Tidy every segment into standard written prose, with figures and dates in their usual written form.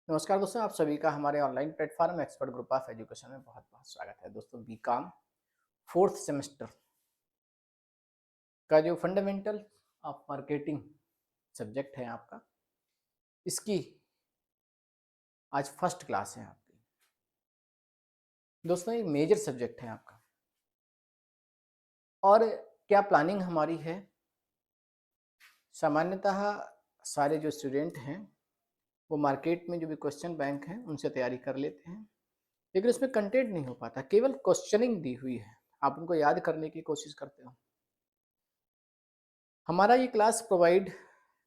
नमस्कार दोस्तों, आप सभी का हमारे online platform expert group of education में बहुत बहुत स्वागत है। दोस्तों, बीकॉम फोर्थ सेमेस्टर का जो फंडामेंटल ऑफ मार्केटिंग सब्जेक्ट है आपका, इसकी आज फर्स्ट क्लास है आपकी। दोस्तों, ये मेजर सब्जेक्ट है आपका। और क्या प्लानिंग हमारी है? सामान्यतः सारे जो स्टूडेंट हैं वो मार्केट में जो भी क्वेश्चन बैंक हैं उनसे तैयारी कर लेते हैं, लेकिन उसमें कंटेंट नहीं हो पाता, केवल क्वेश्चनिंग दी हुई है, आप उनको याद करने की कोशिश करते हो। हमारा ये क्लास प्रोवाइड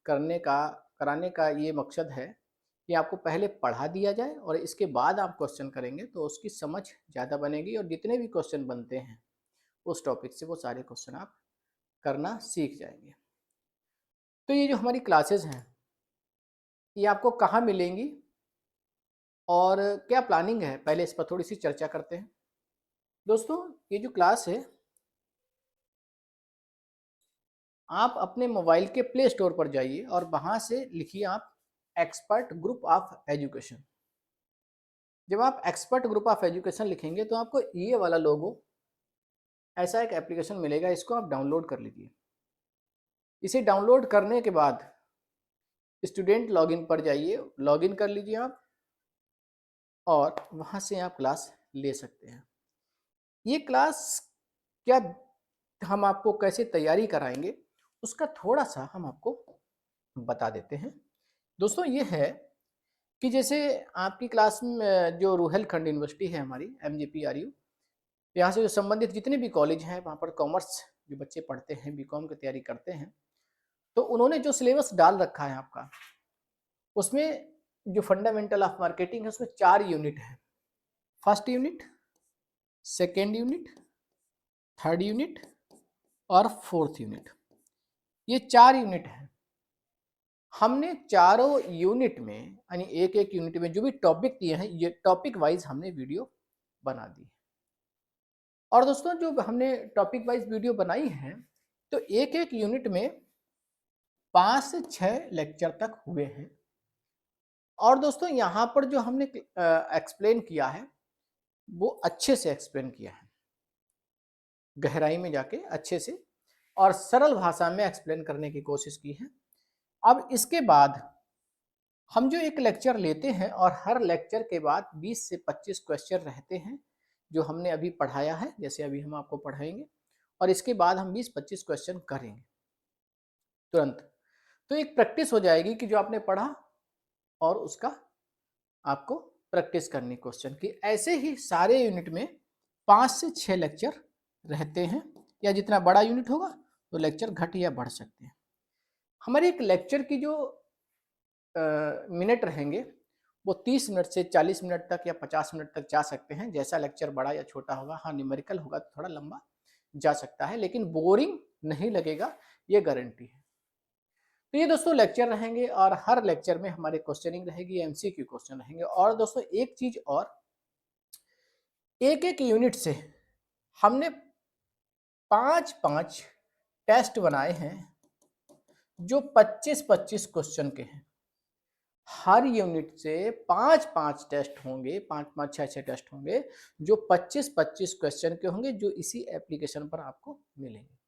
करने का कराने का ये मकसद है कि आपको पहले पढ़ा दिया जाए और इसके बाद आप क्वेश्चन करेंगे तो उसकी समझ ज़्यादा बनेगी और जितने भी क्वेश्चन बनते हैं उस टॉपिक से वो सारे क्वेश्चन आप करना सीख जाएंगे। तो ये जो हमारी क्लासेस हैं ये आपको कहाँ मिलेंगी और क्या प्लानिंग है, पहले इस पर थोड़ी सी चर्चा करते हैं। दोस्तों, ये जो क्लास है आप अपने मोबाइल के प्ले स्टोर पर जाइए और वहाँ से लिखिए आप एक्सपर्ट ग्रुप ऑफ एजुकेशन। जब आप एक्सपर्ट ग्रुप ऑफ एजुकेशन लिखेंगे तो आपको ये वाला लोगो ऐसा एक एप्लीकेशन मिलेगा, इसको आप डाउनलोड कर लीजिए। इसे डाउनलोड करने के बाद स्टूडेंट लॉगिन पर जाइए, लॉगिन कर लीजिए आप और वहाँ से आप क्लास ले सकते हैं। ये क्लास क्या हम आपको कैसे तैयारी कराएंगे उसका थोड़ा सा हम आपको बता देते हैं। दोस्तों, ये है कि जैसे आपकी क्लास में जो रूहेलखंड यूनिवर्सिटी है हमारी MGPRU, यहाँ से जो संबंधित जितने भी कॉलेज हैं वहाँ पर कॉमर्स जो बच्चे पढ़ते हैं, बीकॉम की तैयारी करते हैं, तो उन्होंने जो सिलेबस डाल रखा है आपका, उसमें जो फंडामेंटल ऑफ मार्केटिंग है उसमें 4 यूनिट है। First unit, second unit, third unit और फोर्थ यूनिट, ये 4 यूनिट है। हमने चारों यूनिट में यानी एक एक यूनिट में जो भी टॉपिक दिए हैं ये टॉपिक वाइज हमने वीडियो बना दी है। और दोस्तों, जो हमने टॉपिक वाइज वीडियो बनाई है तो एक एक यूनिट में 5 से 6 लेक्चर तक हुए हैं। और दोस्तों, यहाँ पर जो हमने एक्सप्लेन किया है वो अच्छे से एक्सप्लेन किया है, गहराई में जाके अच्छे से और सरल भाषा में एक्सप्लेन करने की कोशिश की है। अब इसके बाद हम जो एक लेक्चर लेते हैं और हर लेक्चर के बाद 20 से 25 क्वेश्चन रहते हैं जो हमने अभी पढ़ाया है, जैसे अभी हम आपको पढ़ाएंगे और इसके बाद हम 20-25 क्वेश्चन करेंगे तुरंत। तो एक प्रैक्टिस हो जाएगी कि जो आपने पढ़ा और उसका आपको प्रैक्टिस करनी क्वेश्चन की। ऐसे ही सारे यूनिट में 5 से 6 लेक्चर रहते हैं, या जितना बड़ा यूनिट होगा तो लेक्चर घट या बढ़ सकते हैं। हमारे एक लेक्चर की जो मिनट रहेंगे वो 30 मिनट से 40 मिनट तक या 50 मिनट तक जा सकते हैं, जैसा लेक्चर बड़ा या छोटा होगा। हाँ, न्यूमेरिकल होगा तो थोड़ा लंबा जा सकता है, लेकिन बोरिंग नहीं लगेगा, ये गारंटी है। तो ये दोस्तों लेक्चर रहेंगे और हर लेक्चर में हमारे क्वेश्चनिंग रहेगी, MCQ क्वेश्चन रहेंगे। और दोस्तों, एक चीज और, एक एक यूनिट से हमने 5-5 टेस्ट बनाए हैं जो 25-25 क्वेश्चन के हैं। हर यूनिट से 5-5 टेस्ट होंगे, 5-5 6-6 टेस्ट होंगे जो 25-25 क्वेश्चन के होंगे, जो इसी एप्लीकेशन पर आपको मिलेंगे।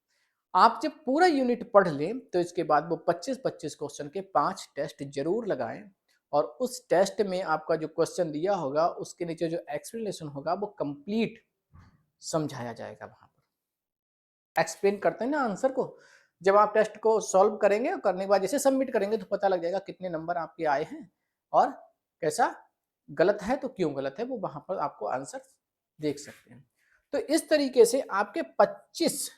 आप जब पूरा यूनिट पढ़ लें तो इसके बाद वो 25-25 क्वेश्चन के 5 टेस्ट जरूर लगाएं और उस टेस्ट में आपका जो क्वेश्चन दिया होगा उसके नीचे जो एक्सप्लेनेशन होगा वो कंप्लीट समझाया जाएगा। वहां पर एक्सप्लेन करते हैं ना आंसर को, जब आप टेस्ट को सॉल्व करेंगे और करने के बाद जैसे सबमिट करेंगे तो पता लग जाएगा कितने नंबर आपके आए हैं और कैसा गलत है तो क्यों गलत है, वो वहां पर आपको आंसर देख सकते हैं। तो इस तरीके से आपके 25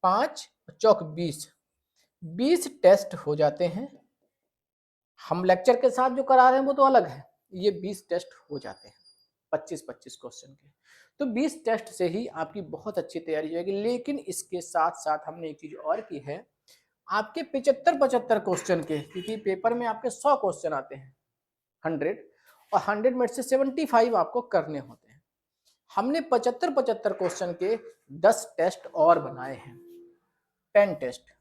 5 चौक 20 टेस्ट हो जाते हैं। हम लेक्चर के साथ जो करा रहे हैं वो तो अलग है, ये 20 टेस्ट हो जाते हैं 25-25 क्वेश्चन के। तो 20 टेस्ट से ही आपकी बहुत अच्छी तैयारी हो जाएगी। लेकिन इसके साथ साथ हमने एक चीज और की है, आपके 75-75 क्वेश्चन के, क्योंकि पेपर में आपके 100 क्वेश्चन आते हैं 100, और 100 में से 75 आपको करने होते हैं। हमने 75-75 क्वेश्चन के 10 टेस्ट और बनाए हैं, 10 टेस्ट।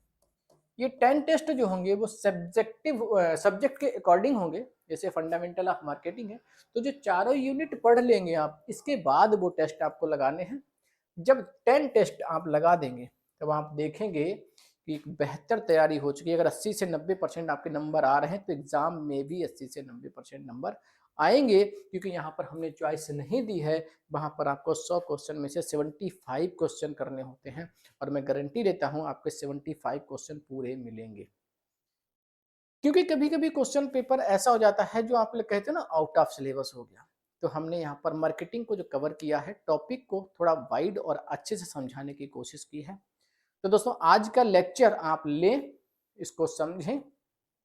ये 10 टेस्ट जो होंगे वो सब्जेक्ट के अकॉर्डिंग होंगे। जैसे फंडामेंटल ऑफ मार्केटिंग है, तो जो चारों यूनिट पढ़ लेंगे आप, इसके बाद वो टेस्ट आपको लगाने हैं। जब 10 टेस्ट आप लगा देंगे तब आप देखेंगे कि एक बेहतर तैयारी हो चुकी है। अगर 80 से 90% आपके नंबर आ रहे हैं तो एग्जाम में भी 80 से 90% नंबर आएंगे, क्योंकि यहाँ पर हमने चॉइस नहीं दी है। वहाँ पर आपको 100 क्वेश्चन में से 75 क्वेश्चन करने होते हैं, और मैं गारंटी देता हूँ आपके 75 क्वेश्चन पूरे मिलेंगे। क्योंकि कभी कभी क्वेश्चन पेपर ऐसा हो जाता है जो आप लोग कहते हैं ना आउट ऑफ सिलेबस हो गया, तो हमने यहाँ पर मार्केटिंग को जो कवर किया है, टॉपिक को थोड़ा वाइड और अच्छे से समझाने की कोशिश की है। तो दोस्तों आज का लेक्चर आप लें, इसको समझें।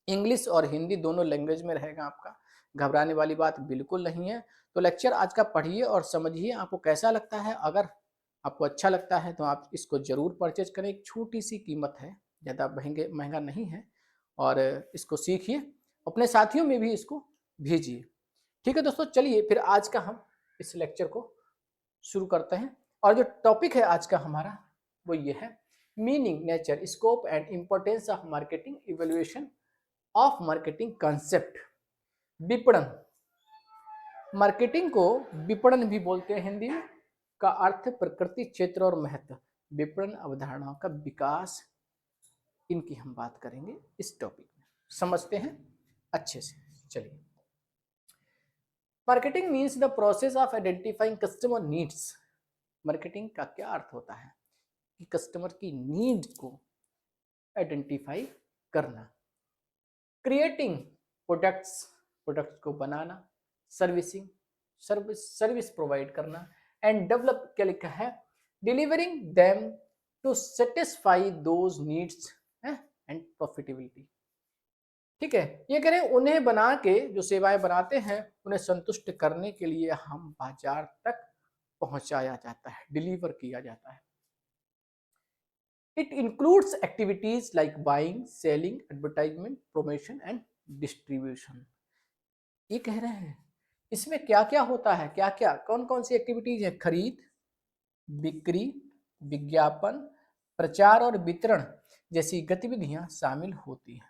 इंग्लिश और हिंदी दोनों लैंग्वेज में रहेगा आपका, घबराने वाली बात बिल्कुल नहीं है। तो लेक्चर आज का पढ़िए और समझिए, आपको कैसा लगता है। अगर आपको अच्छा लगता है तो आप इसको जरूर परचेज करें, एक छोटी सी कीमत है, ज़्यादा महंगा नहीं है, और इसको सीखिए, अपने साथियों में भी इसको भेजिए। ठीक है दोस्तों, चलिए फिर आज का हम इस लेक्चर को शुरू करते हैं। और जो टॉपिक है आज का हमारा वो ये है, meaning, nature, scope and importance of marketing, evaluation of marketing concept. विपणन, मार्केटिंग को विपणन भी बोलते हैं हिंदी में, का अर्थ, प्रकृति, क्षेत्र और महत्व, विपणन अवधारणाओं का विकास, इनकी हम बात करेंगे इस टॉपिक में। समझते हैं अच्छे से, चलिए। Marketing means the process of identifying customer needs. Marketing का क्या अर्थ होता है कि कस्टमर की नीड को आइडेंटिफाई करना, क्रिएटिंग प्रोडक्ट्स, प्रोडक्ट्स को बनाना, सर्विसिंग, सर्विस प्रोवाइड करना, एंड डेवलप, क्या लिखा है, delivering them to satisfy those needs and profitability. ठीक है, ये कह रहे हैं उन्हें बना के, जो सेवाएं बनाते हैं उन्हें संतुष्ट करने के लिए हम बाजार तक पहुंचाया जाता है, डिलीवर किया जाता है। It includes activities like buying, selling, advertisement, promotion and distribution. ये कह रहे हैं इसमें क्या क्या होता है, क्या क्या कौन कौन सी एक्टिविटीज है, खरीद, बिक्री, विज्ञापन, प्रचार और वितरण जैसी गतिविधियां शामिल होती हैं।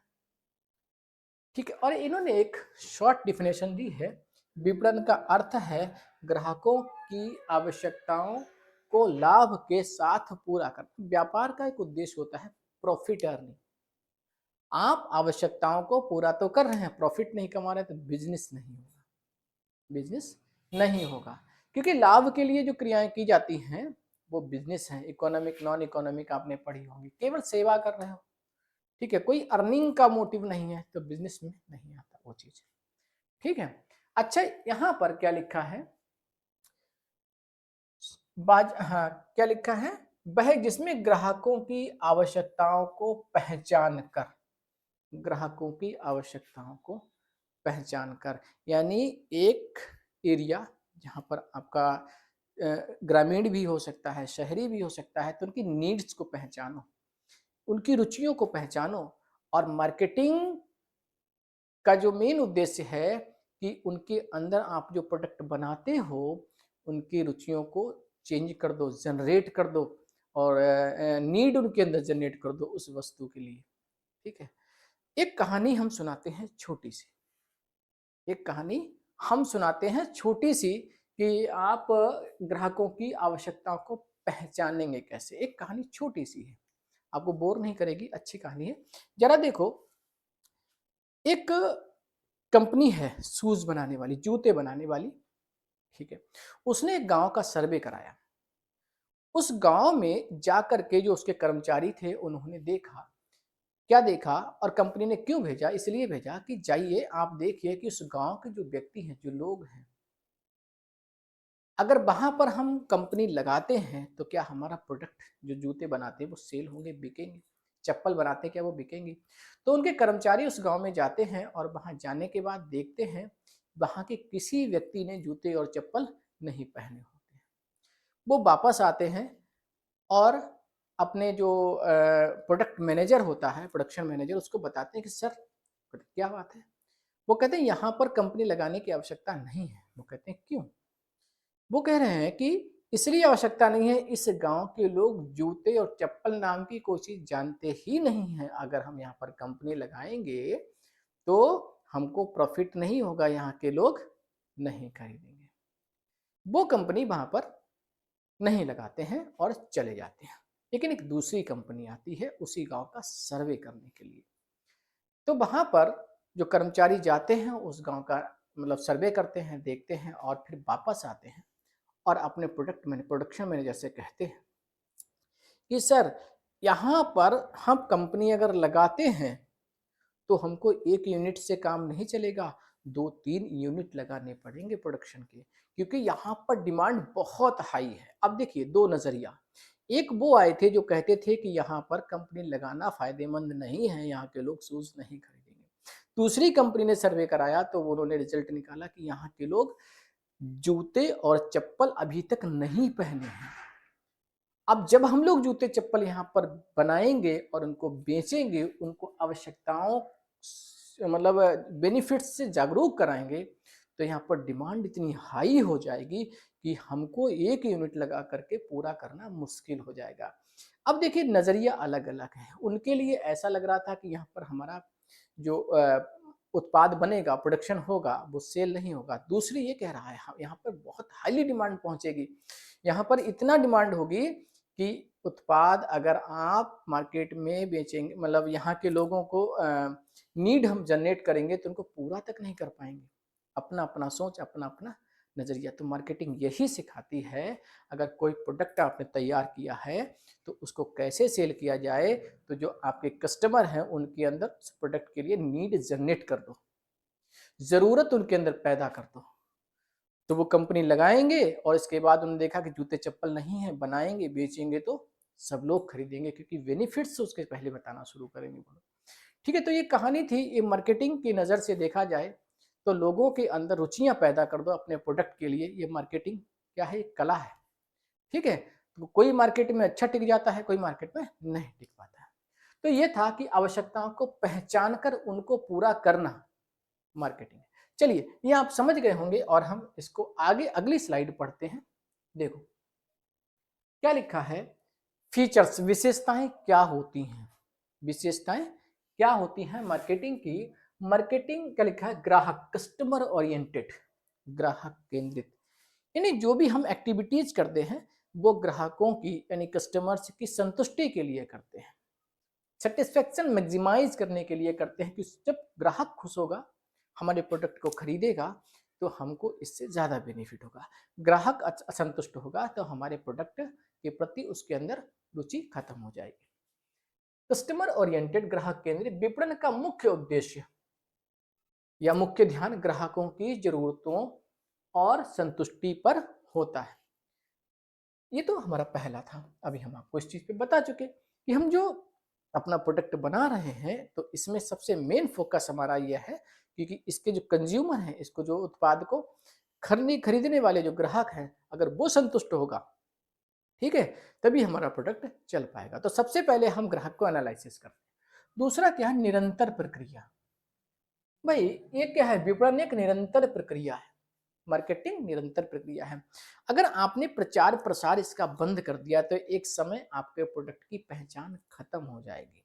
ठीक है, और इन्होंने एक शॉर्ट डिफिनेशन दी है। विपणन का अर्थ है ग्राहकों की आवश्यकताओं को लाभ के साथ पूरा करना। व्यापार का एक उद्देश्य होता है प्रॉफिट अर्निंग। आप आवश्यकताओं को पूरा तो कर रहे हैं, प्रॉफिट नहीं कमा रहे तो बिजनेस नहीं होगा, बिजनेस नहीं होगा। क्योंकि लाभ के लिए जो क्रियाएं की जाती हैं वो बिजनेस है। इकोनॉमिक, नॉन इकोनॉमिक आपने पढ़ी होंगी, केवल सेवा कर रहे हो, ठीक है, कोई अर्निंग का मोटिव नहीं है तो बिजनेस में नहीं आता वो चीज। ठीक है, अच्छा यहाँ पर क्या लिखा है, हाँ क्या लिखा है, वह जिसमें ग्राहकों की आवश्यकताओं को पहचान कर, ग्राहकों की आवश्यकताओं को पहचान कर, यानी एक एरिया जहाँ पर आपका ग्रामीण भी हो सकता है, शहरी भी हो सकता है, तो उनकी नीड्स को पहचानो, उनकी रुचियों को पहचानो। और मार्केटिंग का जो मेन उद्देश्य है कि उनके अंदर आप जो प्रोडक्ट बनाते हो उनकी रुचियों को चेंज कर दो, जनरेट कर दो, और नीड उनके अंदर जनरेट कर दो उस वस्तु के लिए। ठीक है, एक कहानी हम सुनाते हैं छोटी सी, एक कहानी हम सुनाते हैं छोटी सी, कि आप ग्राहकों की आवश्यकताओं को पहचानेंगे कैसे। एक कहानी छोटी सी है, आपको बोर नहीं करेगी, अच्छी कहानी है। जरा देखो, एक कंपनी है शूज बनाने वाली, जूते बनाने वाली, ठीक है, उसने एक गांव का सर्वे कराया। उस गांव में जाकर के जो उसके कर्मचारी थे उन्होंने देखा, क्या देखा, और कंपनी ने क्यों भेजा, इसलिए भेजा कि जाइए आप देखिए कि उस गांव के जो व्यक्ति हैं, जो लोग हैं, अगर वहां पर हम कंपनी लगाते हैं तो क्या हमारा प्रोडक्ट, जो जूते बनाते हैं वो सेल होंगे, बिकेंगे, चप्पल बनाते हैं क्या वो बिकेंगे। तो उनके कर्मचारी उस गांव में जाते हैं और वहां जाने के बाद देखते हैं वहां के किसी व्यक्ति ने जूते और चप्पल नहीं पहने होते हैं। वो वापस आते हैं और अपने जो प्रोडक्ट मैनेजर होता है, प्रोडक्शन मैनेजर, उसको बताते हैं कि सर क्या बात है। वो कहते हैं यहाँ पर कंपनी लगाने की आवश्यकता नहीं है। वो कहते हैं क्यों। वो कह रहे हैं कि इसलिए आवश्यकता नहीं है, इस गांव के लोग जूते और चप्पल नाम की कोई चीज जानते ही नहीं है। अगर हम यहाँ पर कंपनी लगाएंगे तो हमको प्रॉफिट नहीं होगा, यहाँ के लोग नहीं खरीदेंगे। वो कंपनी वहां पर नहीं लगाते हैं और चले जाते हैं। लेकिन एक दूसरी कंपनी आती है उसी गांव का सर्वे करने के लिए। तो वहां पर जो कर्मचारी जाते हैं उस गांव का मतलब सर्वे करते हैं, देखते हैं और फिर वापस आते हैं और अपने प्रोडक्शन मैनेजर से कहते हैं कि सर, यहाँ पर हम कंपनी अगर लगाते हैं तो हमको एक यूनिट से काम नहीं चलेगा, 2-3 यूनिट लगाने पड़ेंगे प्रोडक्शन के, क्योंकि यहाँ पर डिमांड बहुत हाई है। अब देखिए दो नज़रिया, एक वो आए थे जो कहते थे कि यहाँ पर कंपनी लगाना फायदेमंद नहीं है, यहाँ के लोग शूज नहीं खरीदेंगे। दूसरी कंपनी ने सर्वे कराया तो उन्होंने रिजल्ट निकाला कि यहाँ के लोग जूते और चप्पल अभी तक नहीं पहने हैं। अब जब हम लोग जूते चप्पल यहाँ पर बनाएंगे और उनको बेचेंगे, उनको आवश्यकताओं मतलब बेनिफिट्स से जागरूक कराएंगे, तो यहाँ पर डिमांड इतनी हाई हो जाएगी कि हमको एक यूनिट लगा करके पूरा करना मुश्किल हो जाएगा। अब देखिए नज़रिया अलग अलग है। उनके लिए ऐसा लग रहा था कि यहाँ पर हमारा जो उत्पाद बनेगा, प्रोडक्शन होगा, वो सेल नहीं होगा। दूसरी ये कह रहा है यहाँ पर बहुत हाईली डिमांड पहुंचेगी, यहाँ पर इतना डिमांड होगी कि उत्पाद अगर आप मार्केट में बेचेंगे, मतलब यहाँ के लोगों को नीड हम जनरेट करेंगे तो उनको पूरा तक नहीं कर पाएंगे। अपना अपना सोच, अपना अपना नज़रिया। तो मार्केटिंग यही सिखाती है, अगर कोई प्रोडक्ट आपने तैयार किया है तो उसको कैसे सेल किया जाए, तो जो आपके कस्टमर हैं उनके अंदर उस प्रोडक्ट के लिए नीड जनरेट कर दो, ज़रूरत उनके अंदर पैदा कर दो। तो वो कंपनी लगाएंगे और इसके बाद उन्होंने देखा कि जूते चप्पल नहीं है, बनाएंगे बेचेंगे तो सब लोग खरीदेंगे, क्योंकि बेनिफिट्स उसके पहले बताना शुरू करेंगे वो लोग। ठीक है, तो ये कहानी थी। ये मार्केटिंग की नज़र से देखा जाए तो लोगों के अंदर रुचियां पैदा कर दो अपने प्रोडक्ट के लिए। ये मार्केटिंग क्या है, कला है। ठीक है, तो कोई मार्केट में अच्छा टिक जाता है, कोई मार्केट में नहीं टिक पाता है। तो ये था कि आवश्यकताओं को पहचान कर उनको पूरा करना मार्केटिंग। चलिए, ये आप समझ गए होंगे और हम इसको आगे अगली स्लाइड पढ़ते हैं। देखो क्या लिखा है, फीचर्स, विशेषताएं क्या होती हैं। विशेषताएं क्या होती हैं मार्केटिंग की। मार्केटिंग क्या लिखा है, ग्राहक, कस्टमर ओरिएंटेड, ग्राहक केंद्रित। यानी जो भी हम एक्टिविटीज करते हैं वो ग्राहकों की यानी कस्टमर्स की संतुष्टि के लिए करते हैं, सेटिस्फेक्शन मैक्सिमाइज करने के लिए करते हैं कि जब ग्राहक खुश होगा, हमारे प्रोडक्ट को खरीदेगा, तो हमको इससे ज़्यादा बेनिफिट होगा। ग्राहक असंतुष्ट होगा तो हमारे प्रोडक्ट के प्रति उसके अंदर रुचि खत्म हो जाएगी। कस्टमर ओरिएंटेड, ग्राहक केंद्रित विपणन का मुख्य उद्देश्य या मुख्य ध्यान ग्राहकों की जरूरतों और संतुष्टि पर होता है। ये तो हमारा पहला था। अभी हम आपको इस चीज पे बता चुके कि हम जो अपना प्रोडक्ट बना रहे हैं तो इसमें सबसे मेन फोकस हमारा यह है, क्योंकि इसके जो कंज्यूमर हैं, इसको जो उत्पाद को खरीदने वाले जो ग्राहक हैं, अगर वो संतुष्ट होगा, ठीक है, तभी हमारा प्रोडक्ट चल पाएगा। तो सबसे पहले हम ग्राहक को एनालिसिस करते हैं। दूसरा क्या है, निरंतर प्रक्रिया। भाई ये क्या है, विपणन एक निरंतर प्रक्रिया है, मार्केटिंग निरंतर प्रक्रिया है। अगर आपने प्रचार प्रसार इसका बंद कर दिया तो एक समय आपके प्रोडक्ट की पहचान खत्म हो जाएगी।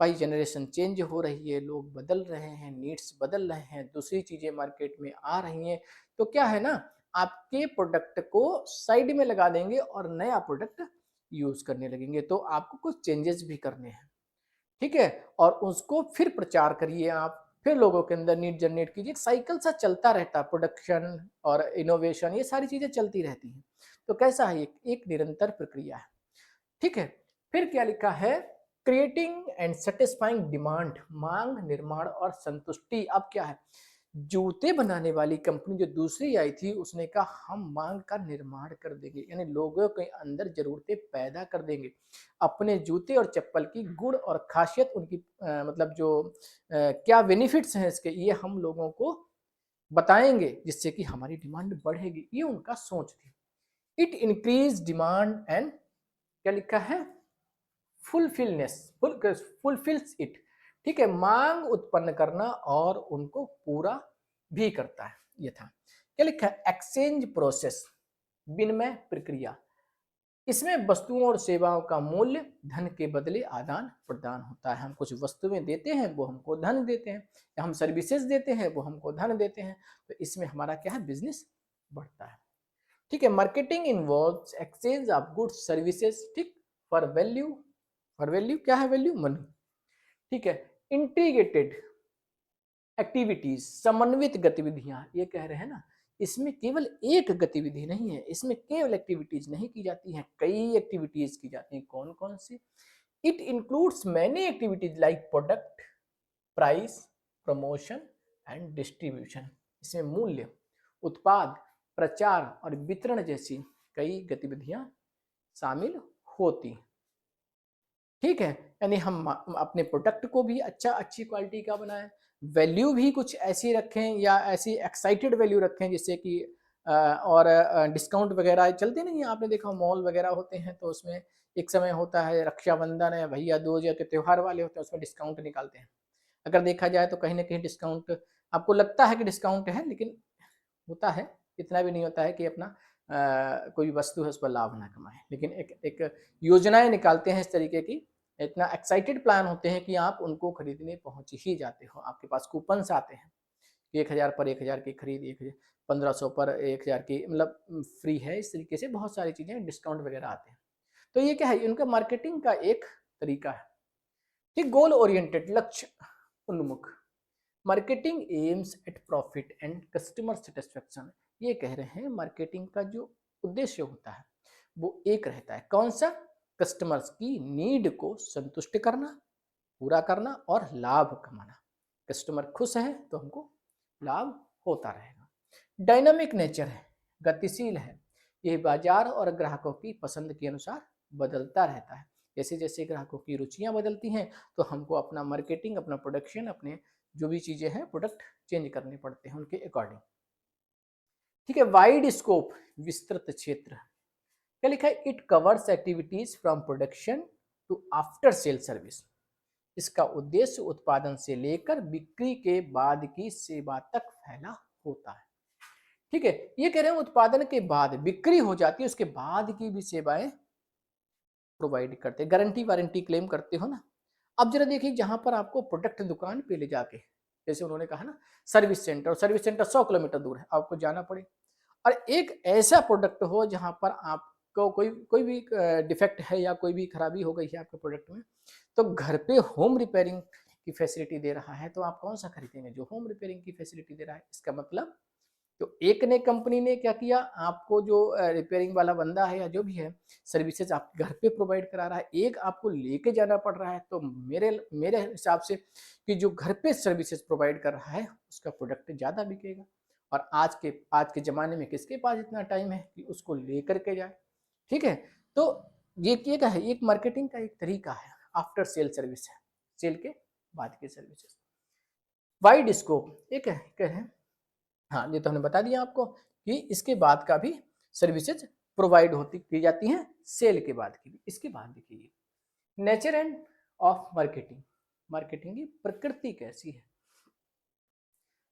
भाई जनरेशन चेंज हो रही है, लोग बदल रहे हैं, नीड्स बदल रहे हैं, दूसरी चीजें मार्केट में आ रही हैं, तो क्या है ना, आपके प्रोडक्ट को साइड में लगा देंगे और नया प्रोडक्ट यूज करने लगेंगे। तो आपको कुछ चेंजेस भी करने हैं, ठीक है, और उसको फिर प्रचार करिए आप, फिर लोगों के अंदर नीड जनरेट कीजिए। साइकिल सा चलता रहता है, प्रोडक्शन और इनोवेशन ये सारी चीजें चलती रहती हैं। तो कैसा है, एक निरंतर प्रक्रिया है। ठीक है, फिर क्या लिखा है, क्रिएटिंग एंड सेटिस्फाइंग डिमांड, मांग, निर्माण और संतुष्टि। अब क्या है, जूते बनाने वाली कंपनी जो दूसरी आई थी उसने कहा हम मांग का निर्माण कर देंगे, यानी लोगों के अंदर जरूरतें पैदा कर देंगे। अपने जूते और चप्पल की गुण और खासियत, उनकी मतलब जो क्या बेनिफिट्स हैं इसके, ये हम लोगों को बताएंगे जिससे कि हमारी डिमांड बढ़ेगी। ये उनका सोच थी। इट इंक्रीज डिमांड एंड क्या लिखा है, फुलफिल्स इट। ठीक है, मांग उत्पन्न करना और उनको पूरा भी करता है। ये था क्या लिखा है, एक्सचेंज प्रोसेस, विनिमय प्रक्रिया, इसमें वस्तुओं और सेवाओं का मूल्य धन के बदले आदान प्रदान होता है। हम कुछ वस्तुएं देते हैं, वो हमको धन देते हैं, या हम सर्विसेज देते हैं, वो हमको धन देते हैं। तो इसमें हमारा क्या है, बिजनेस बढ़ता है। ठीक है, marketing involves exchange of goods services, ठीक, फॉर वैल्यू, फॉर वैल्यू क्या है, वैल्यू मनी। ठीक है, इंटीग्रेटेड एक्टिविटीज, समन्वित गतिविधियां, ये कह रहे हैं ना, इसमें केवल एक गतिविधि नहीं है, इसमें केवल एक्टिविटीज नहीं की जाती हैं, कई एक्टिविटीज की जाती हैं। कौन कौन सी? It includes many activities like product, price, promotion and distribution. इसमें मूल्य, उत्पाद, प्रचार और वितरण जैसी कई गतिविधियां शामिल होती हैं। ठीक है, यानी हम अपने प्रोडक्ट को भी अच्छी क्वालिटी का बनाएं, वैल्यू भी कुछ ऐसी रखें या ऐसी एक्साइटेड वैल्यू रखें जिससे कि और डिस्काउंट वगैरह चलते नहीं है, आपने देखा मॉल वगैरह होते हैं तो उसमें एक समय होता है रक्षाबंधन है, भैया दूज के त्यौहार वाले होते हैं, उसमें डिस्काउंट निकालते हैं। अगर देखा जाए तो कहीं ना कहीं डिस्काउंट आपको लगता है कि डिस्काउंट है, लेकिन होता है, इतना भी नहीं होता है कि अपना कोई वस्तु है उस पर लाभ ना कमाए, लेकिन एक योजनाएं निकालते हैं इस तरीके की, इतना एक्साइटेड प्लान होते हैं कि आप उनको खरीदने पहुंच ही जाते हो। आपके पास कूपन्स आते हैं, 1000 पर 1000 की खरीद, 1500 पर 1000 की, मतलब फ्री है। इस तरीके से बहुत सारी चीजें डिस्काउंट वगैरह आते हैं। तो ये क्या है, इनका मार्केटिंग का एक तरीका है। ठीक, गोल ओरिएंटेड, लक्ष्य उन्मुख, marketing aims at profit and customer satisfaction. ये कह रहे हैं मार्केटिंग का जो उद्देश्य होता है वो एक रहता है, कौन सा? कस्टमर्स की नीड को संतुष्ट करना, पूरा करना और लाभ कमाना। कस्टमर खुश है तो हमको लाभ होता रहेगा। डायनामिक नेचर है, गतिशील है, यह बाजार और ग्राहकों की पसंद के अनुसार बदलता रहता है। जैसे जैसे ग्राहकों की रुचियां बदलती हैं तो हमको अपना मार्केटिंग, अपना प्रोडक्शन, अपने जो भी चीजें हैं प्रोडक्ट चेंज करने पड़ते हैं उनके अकॉर्डिंग। ठीक है, वाइड स्कोप, विस्तृत क्षेत्र, क्या लिखा है? It covers activities from production to after sale service. इसका उद्देश्य उत्पादन से लेकर बिक्री के बाद की सेवा तक फैला होता है। ठीक है, ये कह रहे हैं उत्पादन के बाद बिक्री हो जाती है, उसके बाद की भी सेवाएं प्रोवाइड करते हैं। गारंटी वारंटी क्लेम करते हो ना। अब जरा देखिए, जहां पर आपको प्रोडक्ट दुकान पे ले जाके, जैसे उन्होंने कहा ना सर्विस सेंटर, और सर्विस सेंटर 100 किलोमीटर दूर है, आपको जाना पड़े, और एक ऐसा प्रोडक्ट हो जहां पर आपको कोई कोई भी डिफेक्ट है या कोई भी खराबी हो गई है आपके प्रोडक्ट में, तो घर पे होम रिपेयरिंग की फैसिलिटी दे रहा है, तो आप कौन सा खरीदेंगे? जो होम रिपेयरिंग की फैसिलिटी दे रहा है। इसका मतलब तो एक ने कंपनी ने क्या किया, आपको जो रिपेयरिंग वाला बंदा है या जो भी है सर्विसेज आपके घर पे प्रोवाइड करा रहा है, एक आपको लेके जाना पड़ रहा है। तो मेरे मेरे हिसाब से कि जो घर पे सर्विसेज प्रोवाइड कर रहा है उसका प्रोडक्ट ज़्यादा बिकेगा। और आज के ज़माने में किसके पास इतना टाइम है कि उसको लेकर के जाए? ठीक है, तो ये क्या है, एक मार्केटिंग का एक तरीका है, आफ्टर सेल सर्विस है, सेल के बाद के सर्विसेज। वाइड स्कोप, एक है कह रहे हैं, हाँ ये तो हमने बता दिया आपको कि इसके बाद का भी सर्विसेज प्रोवाइड होती की जाती हैं, सेल के बाद की भी। इसके बाद देखिए, nature end of marketing, marketing की प्रकृति कैसी है?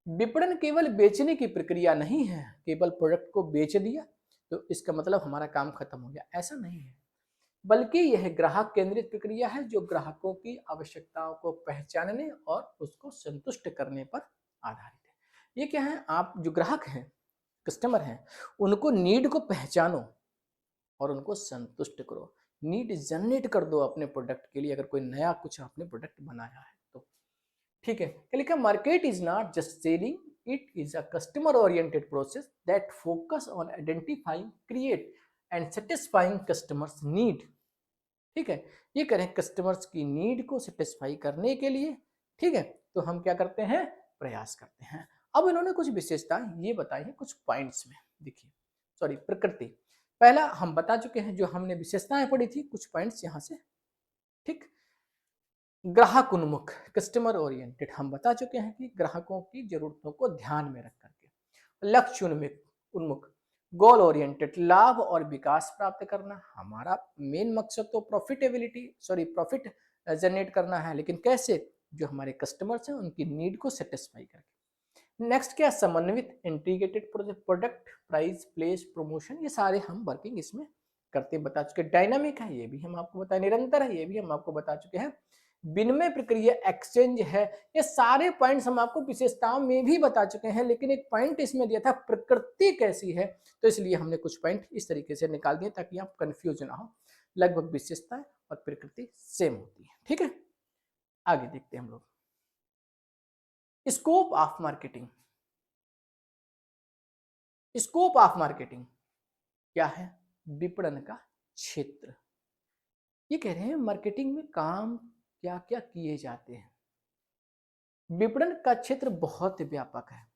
विपणन केवल बेचने की प्रक्रिया नहीं है, केवल प्रोडक्ट को बेच दिया तो इसका मतलब हमारा काम खत्म हो गया, ऐसा नहीं है। बल्कि यह ग्राहक केंद्रित प्रक्रिया है जो ग्राहकों की आवश्यकताओं को पहचानने और उसको संतुष्ट करने पर आधारित है। ये क्या है, आप जो ग्राहक हैं, कस्टमर हैं, उनको नीड को पहचानो और उनको संतुष्ट करो। नीड जनरेट कर दो अपने प्रोडक्ट के लिए, अगर कोई नया कुछ आपने प्रोडक्ट बनाया है तो। ठीक है, क्या लिखा? Market is not just selling, it is a customer oriented process that focus on identifying, create and satisfying customers need. ठीक है, ये करें कस्टमर्स की नीड को सेटिस्फाई करने के लिए। ठीक है, तो हम क्या करते हैं? प्रयास करते हैं। अब इन्होंने कुछ विशेषताएं ये बताई हैं कुछ पॉइंट्स में, देखिए, सॉरी, प्रकृति पहला हम बता चुके हैं, जो हमने विशेषताएं पढ़ी थी, कुछ पॉइंट्स यहां से। ठीक, ग्राहक उन्मुख, कस्टमर ओरिएंटेड, हम बता चुके हैं कि ग्राहकों की जरूरतों को ध्यान में रख करके। लक्ष्य उन्मुख उन्मुख गोल ओरिएंटेड, लाभ और विकास प्राप्त करना। हमारा मेन मकसद तो प्रॉफिट जनरेट करना है, लेकिन कैसे? जो हमारे कस्टमर्स हैं उनकी नीड को सेटिस्फाई करके। नेक्स्ट क्या, समन्वित integrated product, price, place, promotion, ये सारे हम वर्किंग इसमें करते बता चुके। डायनामिक है ये भी हम आपको बताए, निरंतर है ये भी हम आपको बता चुके हैं। विनिमय प्रक्रिया एक्सचेंज है, ये सारे पॉइंट्स हम आपको विशेषताओं में भी बता चुके हैं, लेकिन एक पॉइंट इसमें दिया था प्रकृति कैसी है, तो इसलिए हमने कुछ पॉइंट इस तरीके से निकाल दिए ताकि आप कंफ्यूज ना हो। लगभग विशेषताएं और प्रकृति सेम होती है, ठीक है। आगे देखते हैं हम लोग scope of marketing. Scope of marketing क्या है, विपणन का क्षेत्र। ये कह रहे हैं मार्केटिंग में काम क्या क्या किए जाते हैं। विपणन का क्षेत्र बहुत व्यापक है,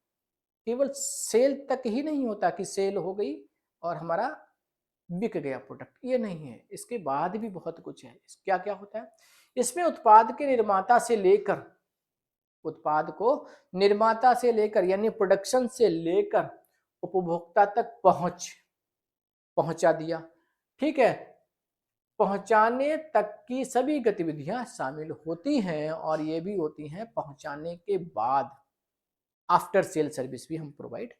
केवल सेल तक ही नहीं होता कि सेल हो गई और हमारा बिक गया प्रोडक्ट, ये नहीं है, इसके बाद भी बहुत कुछ है। क्या क्या होता है इसमें, उत्पाद के निर्माता से लेकर, उत्पाद को निर्माता से लेकर यानी प्रोडक्शन से लेकर उपभोक्ता तक पहुंचा दिया, ठीक है, पहुंचाने तक की सभी गतिविधियां शामिल होती हैं, और ये भी होती हैं पहुंचाने के बाद, आफ्टर सेल सर्विस भी हम प्रोवाइड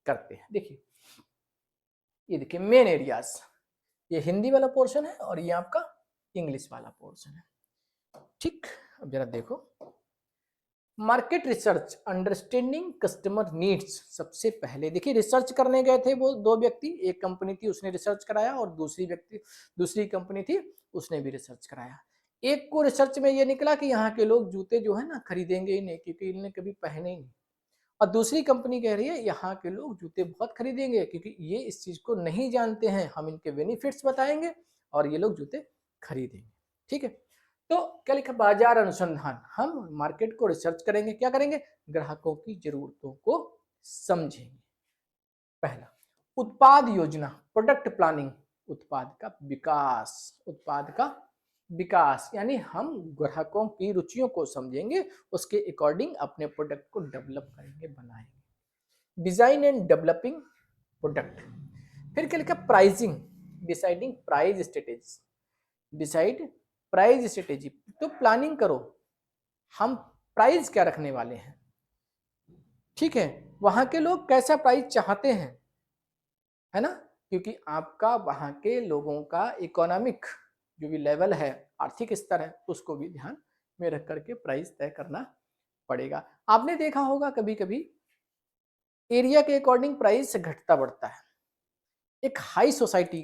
करते हैं। देखिए ये देखिए मेन एरियाज, ये हिंदी वाला पोर्शन है और ये आपका इंग्लिश वाला पोर्शन है, ठीक। अब जरा देखो, market research, understanding customer needs. सबसे पहले देखिए रिसर्च करने गए थे वो दो व्यक्ति, एक कंपनी थी उसने रिसर्च कराया और दूसरी कंपनी थी उसने भी रिसर्च कराया। एक को रिसर्च में ये निकला कि यहाँ के लोग जूते जो है ना खरीदेंगे ही नहीं क्योंकि इन्होंने कभी पहने ही नहीं, और दूसरी कंपनी कह रही है यहाँ के लोग जूते बहुत खरीदेंगे क्योंकि ये इस चीज को नहीं जानते हैं, हम इनके बेनिफिट्स बताएंगे और ये लोग जूते खरीदेंगे, ठीक है। तो क्या लिखा, बाजार अनुसंधान, हम मार्केट को रिसर्च करेंगे, क्या करेंगे, ग्राहकों की जरूरतों को समझेंगे। पहला, उत्पाद योजना, प्रोडक्ट प्लानिंग, उत्पाद का विकास यानी हम ग्राहकों की रुचियों को समझेंगे, उसके अकॉर्डिंग अपने प्रोडक्ट को डेवलप करेंगे, बनाएंगे। Design and developing product. फिर क्या लिखा, pricing, deciding price strategy, decide price strategy, तो प्लानिंग करो हम प्राइस क्या रखने वाले हैं, ठीक है, वहां के लोग कैसा प्राइस चाहते हैं, है ना, क्योंकि आपका वहां के लोगों का इकोनॉमिक जो भी लेवल है, आर्थिक स्तर है, उसको भी ध्यान में रख करके प्राइस तय करना पड़ेगा। आपने देखा होगा कभी कभी एरिया के अकॉर्डिंग प्राइस घटता बढ़ता है। एक हाई सोसाइटी,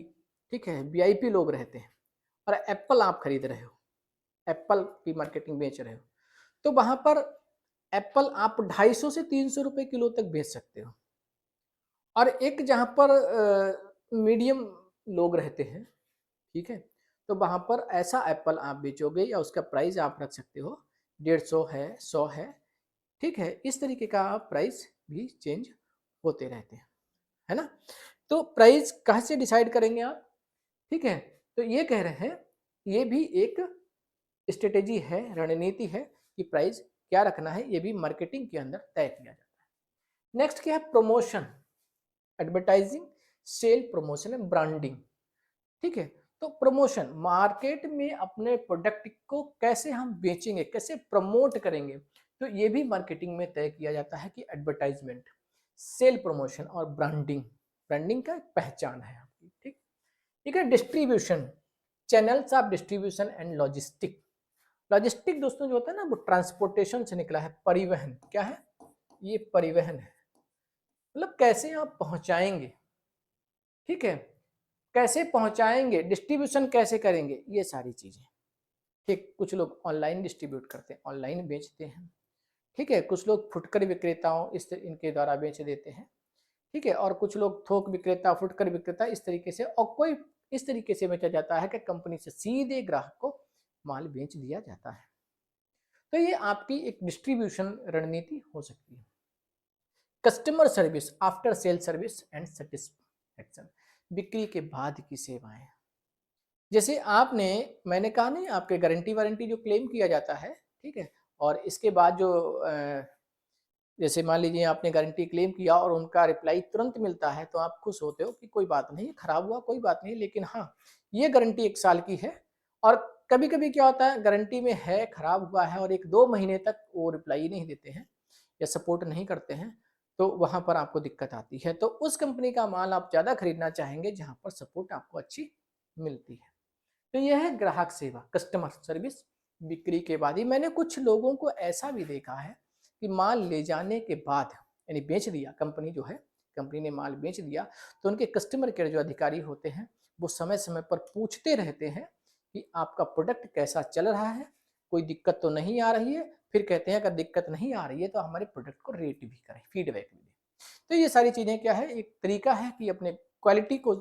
ठीक है, वीआईपी लोग रहते हैं और एप्पल आप खरीद रहे हो, एप्पल की मार्केटिंग बेच रहे हो, तो वहां पर एप्पल आप 250 से 300 रुपए किलो तक बेच सकते हो। और एक जहां पर मीडियम लोग रहते हैं, ठीक है, तो वहां पर ऐसा एप्पल आप बेचोगे या उसका प्राइस आप रख सकते हो 150 है, 100 है, ठीक है, इस तरीके का प्राइस भी चेंज होते रहते हैं, है ना। तो प्राइस कहाँ से डिसाइड करेंगे आप, ठीक है, तो ये कह रहे हैं ये भी एक स्ट्रेटेजी है, रणनीति है कि प्राइस क्या रखना है, ये भी मार्केटिंग के अंदर तय किया जाता है। नेक्स्ट क्या है, promotion, advertising, sale, promotion and branding, ठीक है। तो प्रमोशन, मार्केट में अपने प्रोडक्ट को कैसे हम बेचेंगे, कैसे प्रमोट करेंगे, तो ये भी मार्केटिंग में तय किया जाता है कि एडवर्टाइजमेंट, सेल, प्रमोशन और ब्रांडिंग, ब्रांडिंग का पहचान है आपकी, ठीक। ठीक है, distribution, channels of distribution and logistic. Logistic दोस्तों जो होता है ना वो ट्रांसपोर्टेशन से निकला है, परिवहन, क्या है, ये परिवहन है, मतलब कैसे आप पहुंचाएंगे, ठीक है, कैसे पहुंचाएंगे, डिस्ट्रीब्यूशन कैसे करेंगे, ये सारी चीजें, ठीक। कुछ लोग ऑनलाइन डिस्ट्रीब्यूट करते हैं, ऑनलाइन बेचते हैं, ठीक है, कुछ लोग फुटकर विक्रेताओं इनके द्वारा बेच देते हैं, ठीक है, और कुछ लोग थोक विक्रेता, फुटकर विक्रेता, इस तरीके से, और कोई इस तरीके से बेचा जाता है कि कंपनी से सीधे ग्राहक को माल बेच दिया जाता है। तो ये आपकी एक डिस्ट्रीब्यूशन रणनीति हो सकती है। Customer service, after sale service and satisfaction, बिक्री के बाद की सेवाएं, जैसे आपने, मैंने कहा नहीं आपके गारंटी वारंटी जो क्लेम किया जाता है, ठीक है, और इसके बाद जो जैसे मान लीजिए आपने गारंटी क्लेम किया और उनका रिप्लाई तुरंत मिलता है तो आप खुश होते हो कि कोई बात नहीं, खराब हुआ कोई बात नहीं, लेकिन हाँ ये गारंटी 1 साल की है। और कभी कभी क्या होता है, गारंटी में है, खराब हुआ है और 1-2 महीने तक वो रिप्लाई नहीं देते हैं या सपोर्ट नहीं करते हैं, तो वहाँ पर आपको दिक्कत आती है। तो उस कंपनी का माल आप ज़्यादा खरीदना चाहेंगे जहाँ पर सपोर्ट आपको अच्छी मिलती है। तो यह है ग्राहक सेवा, कस्टमर सर्विस बिक्री के बाद ही। मैंने कुछ लोगों को ऐसा भी देखा है कि माल ले जाने के बाद, यानी बेच दिया कंपनी जो है, कंपनी ने माल बेच दिया, तो उनके कस्टमर केयर जो अधिकारी होते हैं वो समय समय पर पूछते रहते हैं कि आपका प्रोडक्ट कैसा चल रहा है, कोई दिक्कत तो नहीं आ रही है। फिर कहते हैं अगर दिक्कत नहीं आ रही है तो हमारे प्रोडक्ट को रेट भी करें, फीडबैक भी दें। तो ये सारी चीज़ें क्या है, एक तरीका है कि अपने क्वालिटी को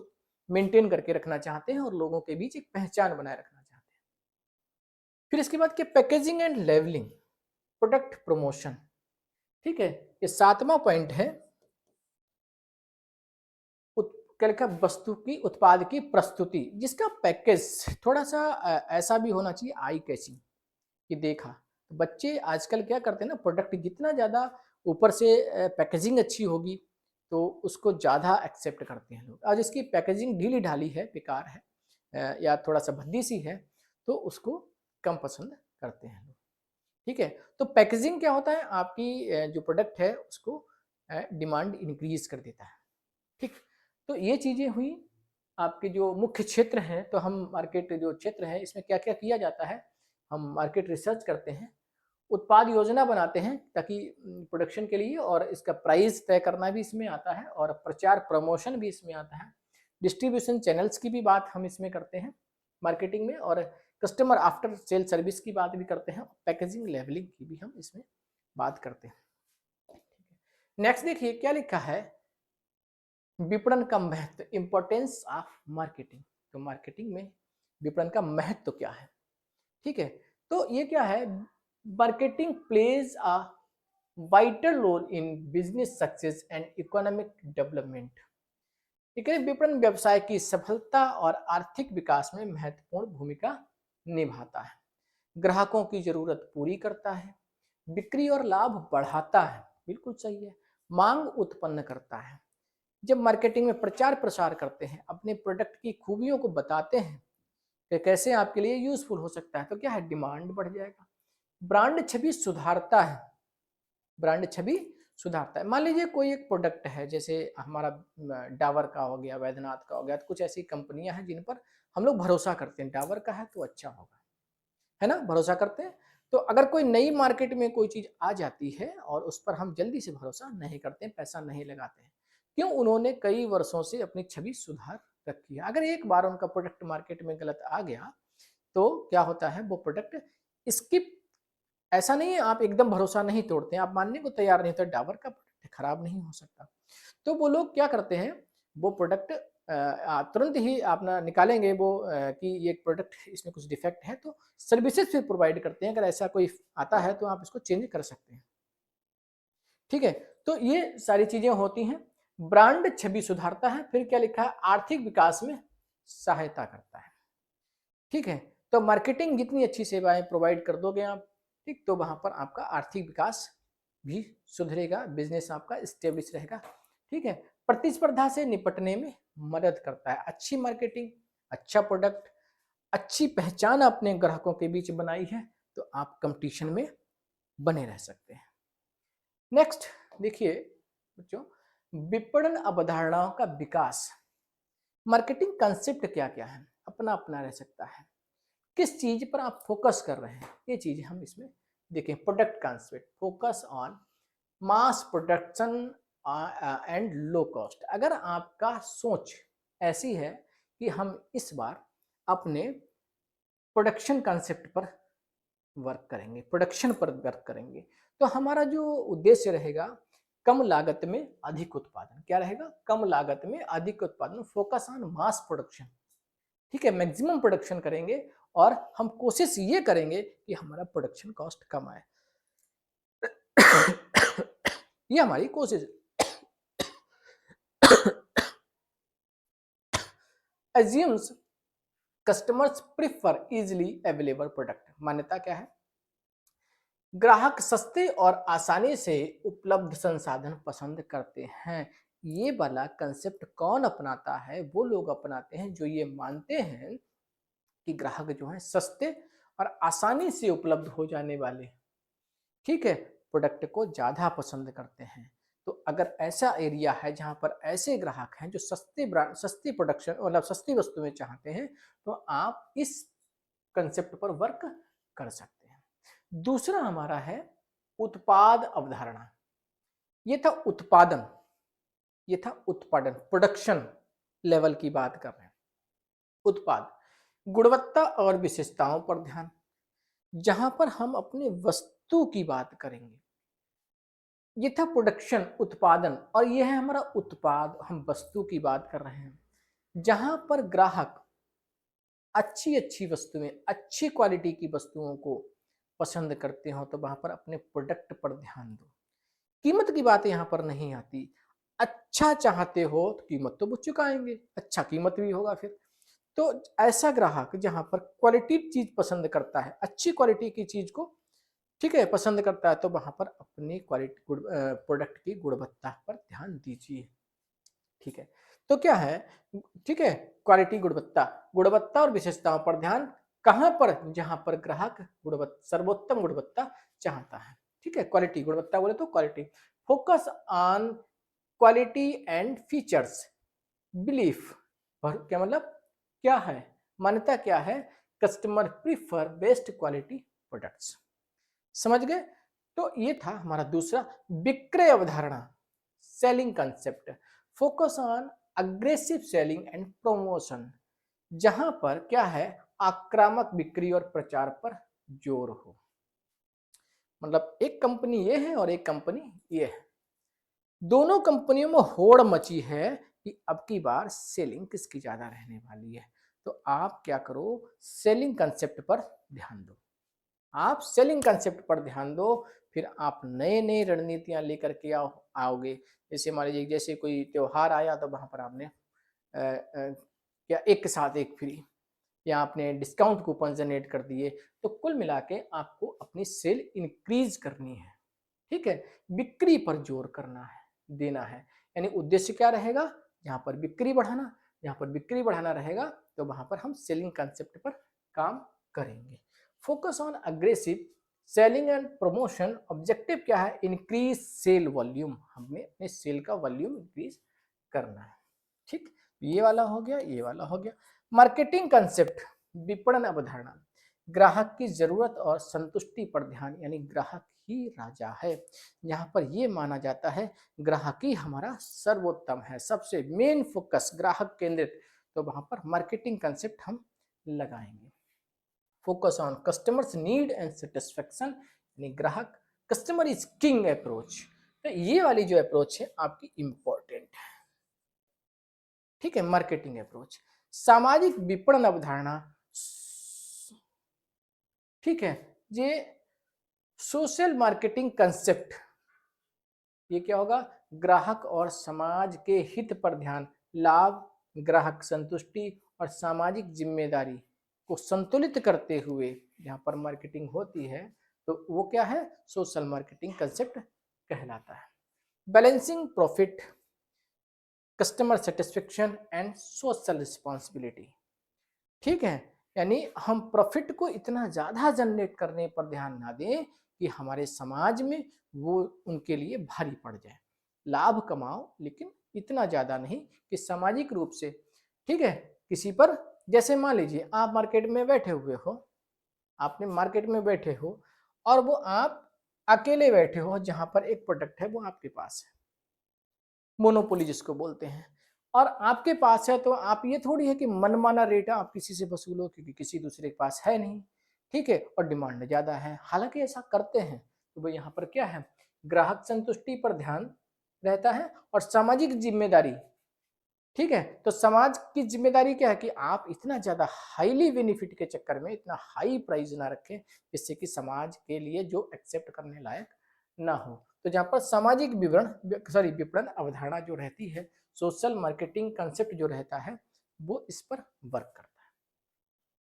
मेंटेन करके रखना चाहते हैं और लोगों के बीच एक पहचान बनाए रखना चाहते हैं। फिर इसके बाद क्या, packaging and labelling, product promotion. ठीक है, ये 7वां पॉइंट है। क्या लिखा, वस्तु की, उत्पाद की प्रस्तुति, जिसका पैकेज थोड़ा सा ऐसा भी होना चाहिए आई कैचिंग, कि देखा। तो बच्चे आजकल क्या करते हैं ना, प्रोडक्ट जितना ज़्यादा ऊपर से पैकेजिंग अच्छी होगी तो उसको ज़्यादा एक्सेप्ट करते हैं लोग, और जिसकी पैकेजिंग ढीली ढाली है, बेकार है, या थोड़ा सा भद्दी सी है, तो उसको कम पसंद करते हैं लोग। ठीक है, तो पैकेजिंग क्या होता है, आपकी जो प्रोडक्ट है उसको डिमांड इंक्रीज कर देता है। ठीक, तो ये चीज़ें हुई आपके जो मुख्य क्षेत्र हैं। तो हम मार्केट जो क्षेत्र है इसमें क्या क्या किया जाता है, हम मार्केट रिसर्च करते हैं, उत्पाद योजना बनाते हैं ताकि प्रोडक्शन के लिए, और इसका प्राइस तय करना भी इसमें आता है, और प्रचार प्रमोशन भी इसमें आता है, डिस्ट्रीब्यूशन चैनल्स की भी बात हम इसमें करते हैं मार्केटिंग में, और कस्टमर आफ्टर सेल सर्विस की बात भी करते हैं, पैकेजिंग लेवलिंग की भी हम इसमें बात करते हैं। नेक्स्ट देखिए क्या लिखा है, विपणन का महत्व, इंपॉर्टेंस ऑफ मार्केटिंग। तो मार्केटिंग में विपणन का महत्व क्या है। ठीक है, तो ये क्या है, marketing plays a vital role in business success and economic development. ठीक है, विपणन व्यवसाय की सफलता और आर्थिक विकास में महत्वपूर्ण भूमिका निभाता है, ग्राहकों की जरूरत पूरी करता है, बिक्री और लाभ बढ़ाता है, बिल्कुल सही है, मांग उत्पन्न करता है। जब मार्केटिंग में प्रचार प्रसार करते हैं, अपने प्रोडक्ट की खूबियों को बताते हैं कि कैसे आपके लिए यूजफुल हो सकता है, तो क्या है, डिमांड बढ़ जाएगा। ब्रांड छवि सुधारता है, ब्रांड छवि सुधारता है। मान लीजिए कोई एक प्रोडक्ट है, जैसे हमारा डाबर का हो गया, वैद्यनाथ का हो गया, तो कुछ ऐसी कंपनियां हैं जिन पर हम लोग भरोसा करते हैं, डाबर का है तो अच्छा होगा, है ना, भरोसा करते हैं। तो अगर कोई नई मार्केट में कोई चीज आ जाती है और उस पर हम जल्दी से भरोसा नहीं करते हैं, पैसा नहीं लगाते हैं, क्यों, उन्होंने कई वर्षों से अपनी छवि सुधार रखी है। अगर एक बार उनका प्रोडक्ट मार्केट में गलत आ गया तो क्या होता है, वो प्रोडक्ट स्किप, ऐसा नहीं है आप एकदम भरोसा नहीं तोड़ते हैं, आप मानने को तैयार नहीं, तो डाबर का प्रोडक्ट खराब नहीं हो सकता। तो वो लोग क्या करते हैं, वो प्रोडक्ट तुरंत ही अपना निकालेंगे वो, कि ये प्रोडक्ट इसमें कुछ डिफेक्ट है, तो सर्विसेज फिर प्रोवाइड करते हैं, अगर ऐसा कोई आता है तो आप इसको चेंज कर सकते हैं। ठीक है, तो ये सारी चीजें होती हैं। ब्रांड छवि सुधारता है, फिर क्या लिखा है, आर्थिक विकास में सहायता करता है। ठीक है, तो मार्केटिंग जितनी अच्छी सेवाएं प्रोवाइड कर दोगे आप, ठीक, तो वहां पर आपका आर्थिक विकास भी सुधरेगा, बिजनेस आपका स्टेब्लिश रहेगा। ठीक है, प्रतिस्पर्धा से निपटने में मदद करता है, अच्छी मार्केटिंग, अच्छा प्रोडक्ट, अच्छी पहचान अपने ग्राहकों के बीच बनाई है, तो आप कंपटीशन में बने रह सकते हैं। नेक्स्ट देखिए बच्चों, विपणन अवधारणाओं का विकास। मार्केटिंग कंसेप्ट क्या क्या है, अपना अपना रह सकता है, किस चीज पर आप फोकस कर रहे हैं, ये चीज हम इसमें देखें। Product concept, focus on mass production and low cost. अगर आपका सोच ऐसी है कि हम इस बार अपने प्रोडक्शन कंसेप्ट पर वर्क करेंगे, प्रोडक्शन पर वर्क करेंगे, तो हमारा जो उद्देश्य रहेगा, कम लागत में अधिक उत्पादन। क्या रहेगा, कम लागत में अधिक उत्पादन, फोकस ऑन मास प्रोडक्शन। ठीक है, मैक्सिमम प्रोडक्शन करेंगे, और हम कोशिश ये करेंगे कि हमारा प्रोडक्शन कॉस्ट कम आए। ये हमारी कोशिश। Assumes customers prefer easily available product. मान्यता क्या है, ग्राहक सस्ते और आसानी से उपलब्ध संसाधन पसंद करते हैं। ये वाला कंसेप्ट कौन अपनाता है, वो लोग अपनाते हैं जो ये मानते हैं कि ग्राहक जो है सस्ते और आसानी से उपलब्ध हो जाने वाले, ठीक है, प्रोडक्ट को ज़्यादा पसंद करते हैं। तो अगर ऐसा एरिया है जहां पर ऐसे ग्राहक हैं जो सस्ते ब्रांड, सस्ती प्रोडक्शन मतलब सस्ती वस्तुएं चाहते हैं, तो आप इस कंसेप्ट पर वर्क कर सकते हैं। दूसरा हमारा है उत्पाद अवधारणा। ये था उत्पादन, ये था उत्पादन, प्रोडक्शन लेवल की बात कर रहे हैं। उत्पाद, गुणवत्ता और विशेषताओं पर ध्यान, जहां पर हम अपने वस्तु की बात करेंगे। ये था प्रोडक्शन, उत्पादन, और ये है हमारा उत्पाद, हम वस्तु की बात कर रहे हैं। जहां पर ग्राहक अच्छी अच्छी वस्तुएं, अच्छी क्वालिटी की वस्तुओं को पसंद करते हो, तो वहां पर अपने प्रोडक्ट पर ध्यान दो। कीमत की बात यहाँ पर नहीं आती। अच्छा चाहते हो तो कीमत तो वो चुकाएंगे, अच्छा कीमत भी होगा फिर। तो ऐसा ग्राहक जहां पर क्वालिटी चीज पसंद करता है, अच्छी क्वालिटी की चीज को ठीक है पसंद करता है, तो वहां पर अपनी क्वालिटी प्रोडक्ट की गुणवत्ता पर ध्यान दीजिए। ठीक है, तो क्या है, ठीक है, क्वालिटी, गुणवत्ता, गुणवत्ता और विशेषताओं पर ध्यान कहां पर, जहां पर ग्राहक गुणवत्ता, सर्वोत्तम गुणवत्ता चाहता है। ठीक है, क्वालिटी, गुणवत्ता बोले तो quality. Focus on quality and features, belief, और क्या मतलब, क्या है, मान्यता क्या है, customer prefer best quality products. समझ गए? तो ये था हमारा दूसरा विक्रय अवधारणा, selling concept. Focus on aggressive selling and promotion, जहां पर क्या है, आक्रामक बिक्री और प्रचार पर जोर हो। मतलब एक कंपनी ये है और एक कंपनी ये है, दोनों कंपनियों में होड़ मची है कि अब की बार सेलिंग किसकी ज्यादा रहने वाली है। तो आप क्या करो, सेलिंग कंसेप्ट पर ध्यान दो, आप सेलिंग कंसेप्ट पर ध्यान दो, फिर आप नए नए रणनीतियां लेकर के आओगे। जैसे मान लीजिए, जैसे कोई त्योहार आया तो वहां पर आपने क्या एक के साथ एक फ्री, या आपने डिस्काउंट कूपन जनरेट कर दिए। तो कुल मिला के आपको अपनी सेल इंक्रीज करनी है। ठीक है, बिक्री पर जोर करना है, देना है। यानी उद्देश्य क्या रहेगा, जहां पर बिक्री बढ़ाना, जहां पर बिक्री बढ़ाना रहेगा तो वहां पर हम सेलिंग कंसेप्ट पर काम करेंगे। Focus on aggressive selling and promotion, objective क्या है, इंक्रीज सेल वॉल्यूम, हमें अपने सेल का वॉल्यूम इंक्रीज करना है। ठीक, ये वाला हो गया, ये वाला हो गया। मार्केटिंग कंसेप्ट, विपणन अवधारणा, ग्राहक की जरूरत और संतुष्टि पर ध्यान, यानी ग्राहक ही राजा है। यहाँ पर ये माना जाता है ग्राहक ही हमारा सर्वोत्तम है, सबसे मेन फोकस ग्राहक केंद्रित। तो वहां पर मार्केटिंग कंसेप्ट हम लगाएंगे। Focus on customers need and satisfaction, यानी ग्राहक, कस्टमर इज किंग अप्रोच। तो ये वाली जो अप्रोच है आपकी इंपॉर्टेंट है। ठीक है, मार्केटिंग अप्रोच। सामाजिक विपणन अवधारणा, ठीक है, ये सोशल मार्केटिंग कंसेप्ट, ये क्या होगा, ग्राहक और समाज के हित पर ध्यान, लाभ, ग्राहक संतुष्टि और सामाजिक जिम्मेदारी को संतुलित करते हुए जहां पर मार्केटिंग होती है, तो वो क्या है, सोशल मार्केटिंग कंसेप्ट कहलाता है। Balancing profit, customer satisfaction and social responsibility. ठीक है, यानी हम प्रॉफिट को इतना ज्यादा जनरेट करने पर ध्यान ना दें कि हमारे समाज में वो उनके लिए भारी पड़ जाए। लाभ कमाओ लेकिन इतना ज्यादा नहीं कि सामाजिक रूप से, ठीक है, किसी पर, जैसे मान लीजिए आप मार्केट में बैठे हुए हो, आपने मार्केट में बैठे हो और वो आप अकेले बैठे हो, जहां पर एक प्रोडक्ट है वो आपके पास है, मोनोपोली जिसको बोलते हैं, और आपके पास है, तो आप ये थोड़ी है कि मनमाना रेट आप किसी से वसूलो क्योंकि किसी दूसरे के पास है नहीं। ठीक है, और डिमांड ज्यादा है, हालांकि ऐसा करते हैं। तो वो यहाँ पर क्या है, ग्राहक संतुष्टि पर ध्यान रहता है और सामाजिक जिम्मेदारी। ठीक है, तो समाज की जिम्मेदारी क्या है कि आप इतना ज्यादा हाईली बेनिफिट के चक्कर में इतना हाई प्राइस ना रखें जिससे कि समाज के लिए जो एक्सेप्ट करने लायक ना हो। तो जहां पर सामाजिक विपणन अवधारणा जो रहती है, सोशल मार्केटिंग कंसेप्ट जो रहता है, वो इस पर वर्क करता है।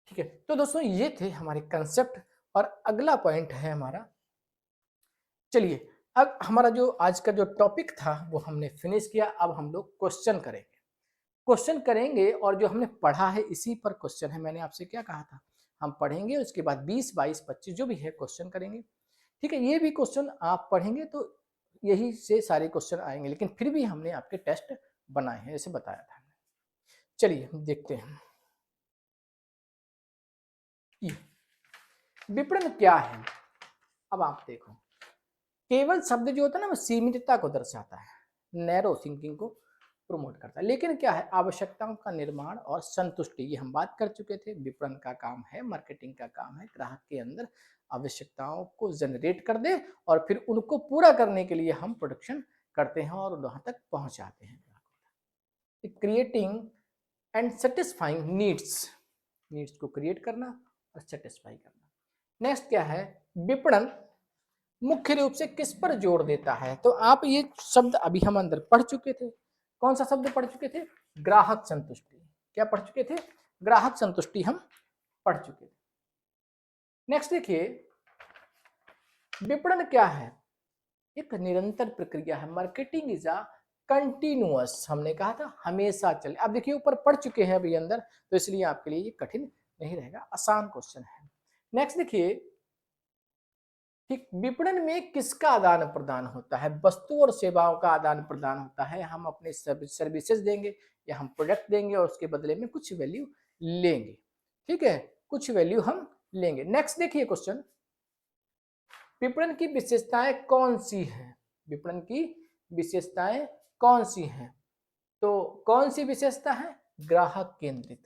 ठीक है, तो दोस्तों ये थे हमारे कंसेप्ट, और अगला पॉइंट है हमारा, चलिए अब हमारा जो आज का जो टॉपिक था वो हमने फिनिश किया। अब हम लोग क्वेश्चन करेंगे, क्वेश्चन करेंगे, और जो हमने पढ़ा है इसी पर क्वेश्चन है। मैंने आपसे क्या कहा था, हम पढ़ेंगे उसके बाद 20, 22, 25 जो भी है क्वेश्चन करेंगे। ठीक है, ये भी क्वेश्चन आप पढ़ेंगे तो यही से सारे क्वेश्चन आएंगे, लेकिन फिर भी हमने आपके टेस्ट बनाए हैं, जैसे बताया था। चलिए हम देखते हैं ये विपणन क्या है। अब आप देखो, केवल शब्द जो होता है ना वो सीमितता को दर्शाता है, नैरो थिंकिंग को प्रमोट करता है, लेकिन क्या है, आवश्यकताओं का निर्माण और संतुष्टि, ये हम बात कर चुके थे। विपणन का काम है, मार्केटिंग का काम है, ग्राहक के अंदर आवश्यकताओं को जनरेट कर दे और फिर उनको पूरा करने के लिए हम प्रोडक्शन करते हैं और वहां तक पहुंचाते हैं। Creating and satisfying needs, needs को क्रिएट करना और सेटिस्फाई करना। नेक्स्ट क्या है, विपणन मुख्य रूप से किस पर जोर देता है। तो आप ये शब्द अभी हम अंदर पढ़ चुके थे। कौन सा शब्द पढ़ चुके थे, ग्राहक संतुष्टि। क्या पढ़ चुके थे, ग्राहक संतुष्टि हम पढ़ चुके थे। नेक्स्ट देखिए, विपणन क्या है, एक निरंतर प्रक्रिया है। मार्केटिंग इज अ कंटिन्यूअस, हमने कहा था हमेशा चले। अब देखिए ऊपर पढ़ चुके हैं अभी अंदर, तो इसलिए आपके लिए ये कठिन नहीं रहेगा, आसान क्वेश्चन है। नेक्स्ट देखिए, ठीक, विपणन में किसका आदान प्रदान होता है, वस्तु और सेवाओं का आदान प्रदान होता है। हम अपने सर्विसेज देंगे या हम प्रोडक्ट देंगे और उसके बदले में कुछ वैल्यू लेंगे, ठीक है, कुछ वैल्यू हम लेंगे। नेक्स्ट देखिए क्वेश्चन, विपणन की विशेषताएं कौन सी हैं, विपणन की विशेषताएं कौन सी हैं। तो कौन सी विशेषता है, ग्राहक केंद्रित।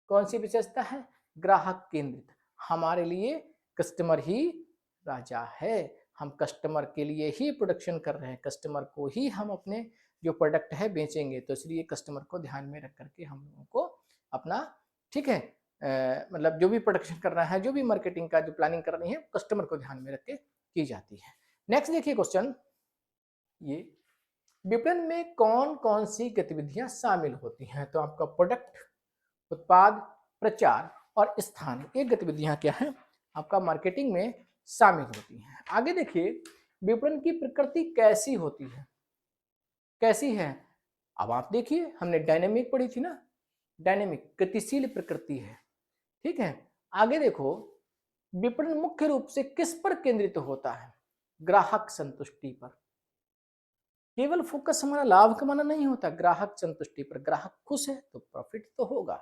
कौन सी विशेषता है, ग्राहक केंद्रित। हमारे लिए कस्टमर ही राजा है, हम कस्टमर के लिए ही प्रोडक्शन कर रहे हैं, कस्टमर को ही हम अपने जो प्रोडक्ट है बेचेंगे, तो इसलिए कस्टमर को ध्यान में रख करके हम लोगों को अपना, ठीक है, मतलब जो भी प्रोडक्शन करना है, जो भी मार्केटिंग का जो प्लानिंग करनी है, कस्टमर को ध्यान में रख के की जाती है। नेक्स्ट देखिए क्वेश्चन, ये विपणन में कौन कौन सी गतिविधियां शामिल होती हैं। तो आपका प्रोडक्ट, उत्पाद, प्रचार और स्थान, ये गतिविधियां क्या है, आपका मार्केटिंग में शामिल होती हैं। आगे देखिए, विपणन की प्रकृति कैसी होती है, कैसी है। अब आप देखिए, हमने डायनेमिक पढ़ी थी ना, डायनेमिक गतिशील प्रकृति है, ठीक है। आगे देखो, विपणन मुख्य रूप से किस पर केंद्रित होता है, ग्राहक संतुष्टि पर। केवल फोकस हमारा लाभ कमाना नहीं होता, ग्राहक संतुष्टि पर। ग्राहक खुश है तो प्रॉफिट तो होगा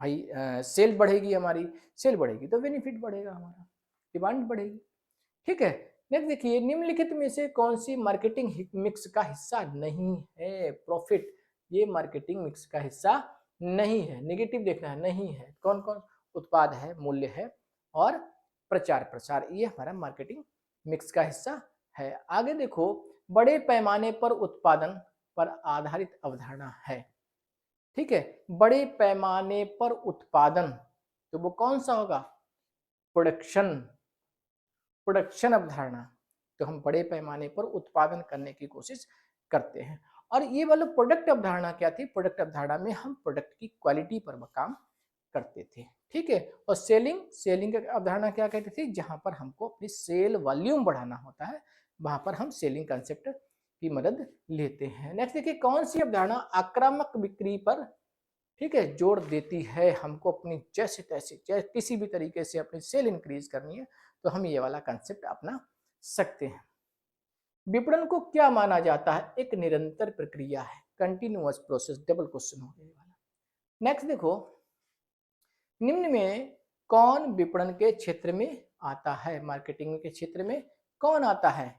भाई, सेल बढ़ेगी, हमारी सेल बढ़ेगी तो बेनिफिट बढ़ेगा, हमारा डिमांड बढ़ेगी, ठीक है। नेक्स्ट देखिए, निम्नलिखित में से कौन सी मार्केटिंग मिक्स का हिस्सा नहीं है, प्रॉफिट, ये मार्केटिंग मिक्स का हिस्सा नहीं है। नेगेटिव देखना है, नहीं है। कौन कौन, उत्पाद है, मूल्य है और प्रचार प्रसार, ये हमारा मार्केटिंग मिक्स का हिस्सा है। आगे देखो, बड़े पैमाने पर उत्पादन पर आधारित अवधारणा है, ठीक है। बड़े पैमाने पर उत्पादन, तो वो कौन सा होगा, प्रोडक्शन, प्रोडक्शन अवधारणा। तो हम बड़े पैमाने पर उत्पादन करने की कोशिश करते हैं। और ये वाला प्रोडक्ट अवधारणा क्या थी, प्रोडक्ट अवधारणा में हम प्रोडक्ट की क्वालिटी पर काम करते थे, ठीक है। और सेलिंग, सेलिंग अवधारणा क्या कहती थी, जहां पर हमको अपनी सेल वॉल्यूम बढ़ाना होता है, वहां पर हम सेलिंग कंसेप्ट की मदद लेते हैं। नेक्स्ट देखिए, कौन सी अवधारणा आक्रामक बिक्री पर, ठीक है, जोड़ देती है। हमको अपनी जैसे तैसे किसी भी तरीके से अपनी सेल इंक्रीज करनी है, तो हम ये वाला कंसेप्ट अपना सकते हैं। विपणन को क्या माना जाता है, एक निरंतर प्रक्रिया है, कंटिन्यूअस प्रोसेस। डबल क्वेश्चन हो गया वाला। नेक्स्ट देखो, निम्न में कौन विपणन के क्षेत्र में आता है, मार्केटिंग के क्षेत्र में कौन आता है।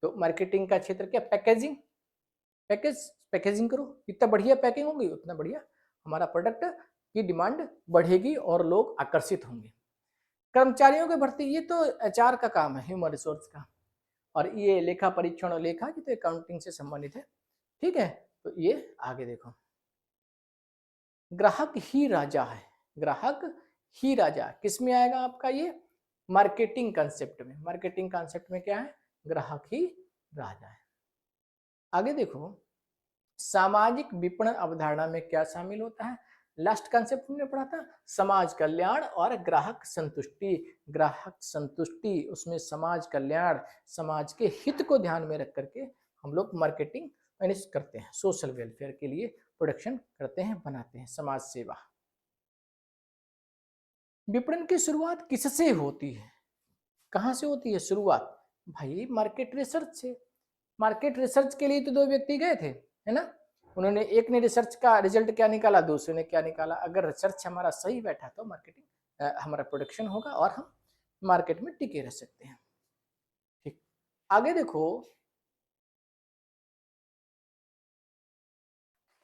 तो मार्केटिंग का क्षेत्र क्या, पैकेजिंग, पैकेजिंग करो, जितना बढ़िया पैकिंग होगी उतना बढ़िया हमारा प्रोडक्ट की डिमांड बढ़ेगी और लोग आकर्षित होंगे। कर्मचारियों की भर्ती, ये तो एचआर का काम है, ह्यूमन रिसोर्स का। और ये लेखा परीक्षण और लेखा की तो अकाउंटिंग से संबंधित है, ठीक है। तो ये आगे देखो, ग्राहक ही राजा है, ग्राहक ही राजा किस में आएगा आपका, ये मार्केटिंग कंसेप्ट में। मार्केटिंग कंसेप्ट में क्या है, ग्राहक ही राजा है। आगे देखो, सामाजिक विपणन अवधारणा में क्या शामिल होता है, लास्ट कंसेप्ट हमने पढ़ा था, समाज कल्याण और ग्राहक संतुष्टि। ग्राहक संतुष्टि, उसमें समाज कल्याण, समाज के हित को ध्यान में रख करके हम लोग मार्केटिंग मैनेज करते हैं, सोशल वेलफेयर के लिए प्रोडक्शन करते हैं, बनाते हैं, समाज सेवा। विपणन की शुरुआत किससे होती है, कहां से होती है शुरुआत, भाई मार्केट रिसर्च से। मार्केट रिसर्च के लिए तो दो व्यक्ति गए थे, है ना, उन्होंने, एक ने रिसर्च का रिजल्ट क्या निकाला, दूसरे ने क्या निकाला। अगर रिसर्च हमारा सही बैठा तो मार्केटिंग हमारा प्रोडक्शन होगा और हम मार्केट में टिके रह सकते हैं। ठीक, आगे देखो,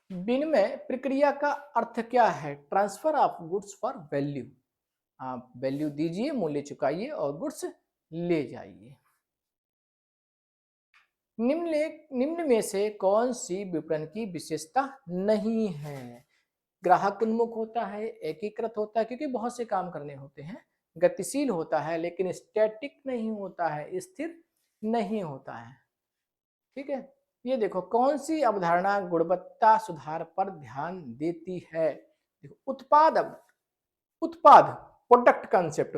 विनिमय प्रक्रिया का अर्थ क्या है? Transfer of goods for value. आप वैल्यू दीजिए, मूल्य चुकाइए और गुड्स ले जाइए। निम्न में से कौन सी विपणन की विशेषता नहीं है? ग्राहक उन्मुख होता है, एकीकृत होता है क्योंकि बहुत से काम करने होते हैं, गतिशील होता है लेकिन स्टैटिक नहीं होता है, स्थिर नहीं होता है। ठीक है, ये देखो कौन सी अवधारणा गुणवत्ता सुधार पर ध्यान देती है? देखो उत्पाद प्रोडक्ट कंसेप्ट।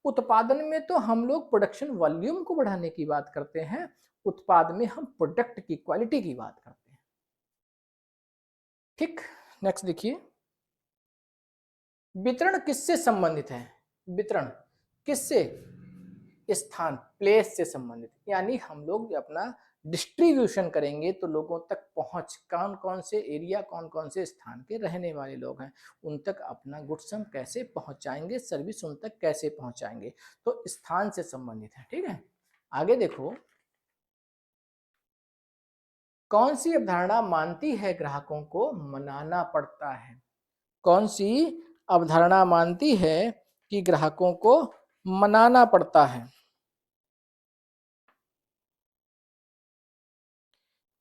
उत्पादन में तो हम लोग प्रोडक्शन वॉल्यूम को बढ़ाने की बात करते हैं, उत्पाद में हम प्रोडक्ट की क्वालिटी की बात करते हैं। ठीक, नेक्स्ट देखिए, वितरण किससे संबंधित है? वितरण किससे? स्थान, प्लेस से संबंधित, यानी हम लोग अपना डिस्ट्रीब्यूशन करेंगे तो लोगों तक पहुंच, कौन कौन से एरिया, कौन कौन से स्थान के रहने वाले लोग हैं, उन तक अपना गुड्स हम कैसे पहुंचाएंगे, सर्विस उन तक कैसे पहुंचाएंगे, तो स्थान से संबंधित है। ठीक है, आगे देखो, कौन सी अवधारणा मानती है ग्राहकों को मनाना पड़ता है? कौन सी अवधारणा मानती है कि ग्राहकों को मनाना पड़ता है?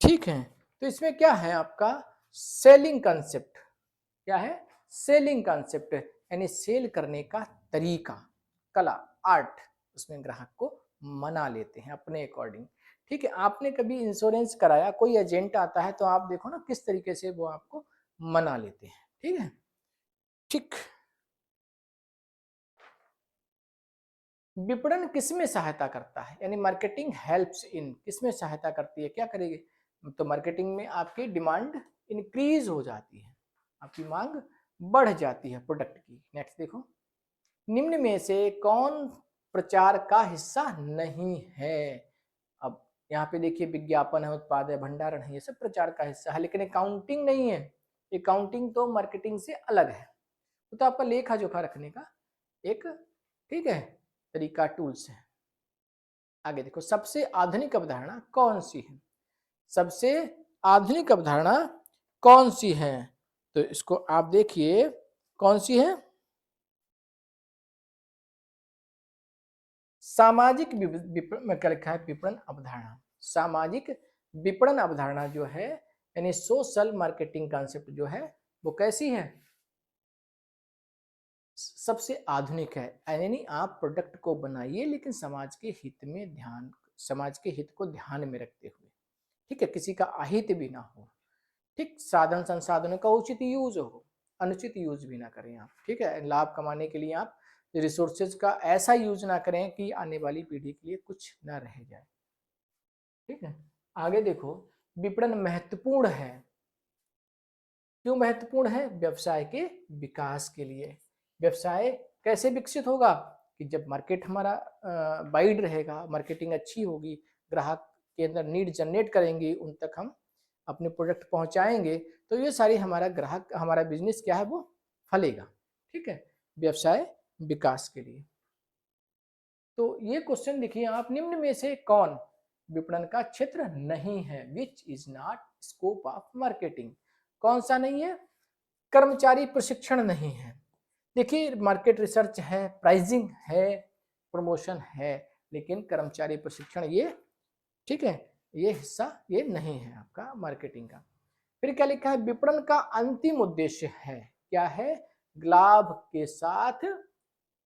ठीक है, तो इसमें क्या है आपका सेलिंग कंसेप्ट। क्या है? सेलिंग कंसेप्ट, यानी सेल करने का तरीका, कला, आर्ट, उसमें ग्राहक को मना लेते हैं अपने अकॉर्डिंग। ठीक है, आपने कभी इंश्योरेंस कराया, कोई एजेंट आता है तो आप देखो ना किस तरीके से वो आपको मना लेते हैं। ठीक है, ठीक, विपणन किसमें सहायता करता है? यानी मार्केटिंग हेल्प्स इन, किसमें सहायता करती है, क्या करेगी? तो मार्केटिंग में आपकी डिमांड इंक्रीज हो जाती है, आपकी मांग बढ़ जाती है प्रोडक्ट की। नेक्स्ट देखो, निम्न में से कौन प्रचार का हिस्सा नहीं है? अब यहाँ पे देखिए, विज्ञापन है, उत्पाद है, भंडारण है, ये सब प्रचार का हिस्सा है, लेकिन अकाउंटिंग नहीं है। अकाउंटिंग तो मार्केटिंग से अलग है, तो आपका लेखा जोखा रखने का एक, ठीक है, तरीका, टूल्स है। आगे देखो, सबसे आधुनिक अवधारणा कौन सी है? सबसे आधुनिक अवधारणा कौन सी है? तो इसको आप देखिए, कौन सी है? सामाजिक में क्या लिखा है? विपणन अवधारणा। सामाजिक विपणन अवधारणा जो है, यानी सोशल मार्केटिंग कॉन्सेप्ट जो है, वो कैसी है? सबसे आधुनिक है, यानी आप प्रोडक्ट को बनाइए लेकिन समाज के हित में ध्यान, समाज के हित को ध्यान में रखते हुए, ठीक है, किसी का अहित भी ना हो। ठीक, साधन संसाधनों का उचित यूज हो, अनुचित यूज भी ना करें आप। ठीक है, लाभ कमाने के लिए आप रिसोर्सेज का ऐसा यूज ना करें कि आने वाली पीढ़ी के लिए कुछ ना रह जाए। ठीक है, आगे देखो, विपणन महत्वपूर्ण है, क्यों महत्वपूर्ण है? व्यवसाय के विकास के लिए। व्यवसाय कैसे विकसित होगा? कि जब मार्केट हमारा वाइड रहेगा, मार्केटिंग अच्छी होगी, ग्राहक के अंदर नीड जनरेट करेंगे, उन तक हम अपने प्रोडक्ट पहुंचाएंगे, तो ये सारी हमारा ग्राहक, हमारा बिजनेस क्या है, वो फलेगा। ठीक है, व्यवसाय विकास के लिए। तो ये क्वेश्चन देखिए आप, निम्न में से कौन विपणन का क्षेत्र नहीं है? Which is not scope of marketing. कौन सा नहीं है? कर्मचारी प्रशिक्षण नहीं है। देखिए, मार्केट रिसर्च है, प्राइसिंग है, प्रमोशन है, लेकिन कर्मचारी प्रशिक्षण ये, ठीक है, ये हिस्सा ये नहीं है आपका मार्केटिंग का। फिर क्या लिखा है? विपणन का अंतिम उद्देश्य है, क्या है? लाभ के साथ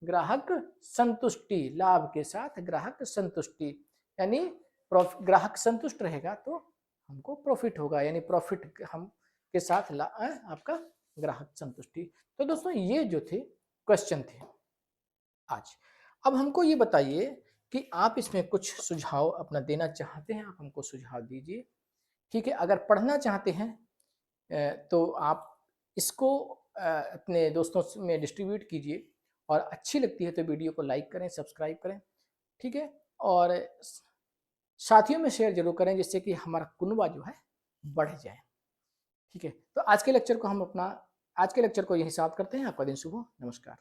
ग्राहक संतुष्टि, लाभ के साथ ग्राहक संतुष्टि, यानी ग्राहक संतुष्ट रहेगा तो हमको प्रॉफिट होगा, यानी प्रॉफिट हम के साथ आपका ग्राहक संतुष्टि। तो दोस्तों, ये जो थे क्वेश्चन थे आज। अब हमको ये बताइए कि आप इसमें कुछ सुझाव अपना देना चाहते हैं, आप हमको सुझाव दीजिए। ठीक है, अगर पढ़ना चाहते हैं तो आप इसको अपने दोस्तों में डिस्ट्रीब्यूट कीजिए, और अच्छी लगती है तो वीडियो को लाइक करें, सब्सक्राइब करें। ठीक है, और साथियों में शेयर जरूर करें जिससे कि हमारा कुनबा जो है बढ़ जाए। ठीक है, तो आज के लेक्चर को यहीं समाप्त करते हैं। आपका दिन शुभ हो। नमस्कार।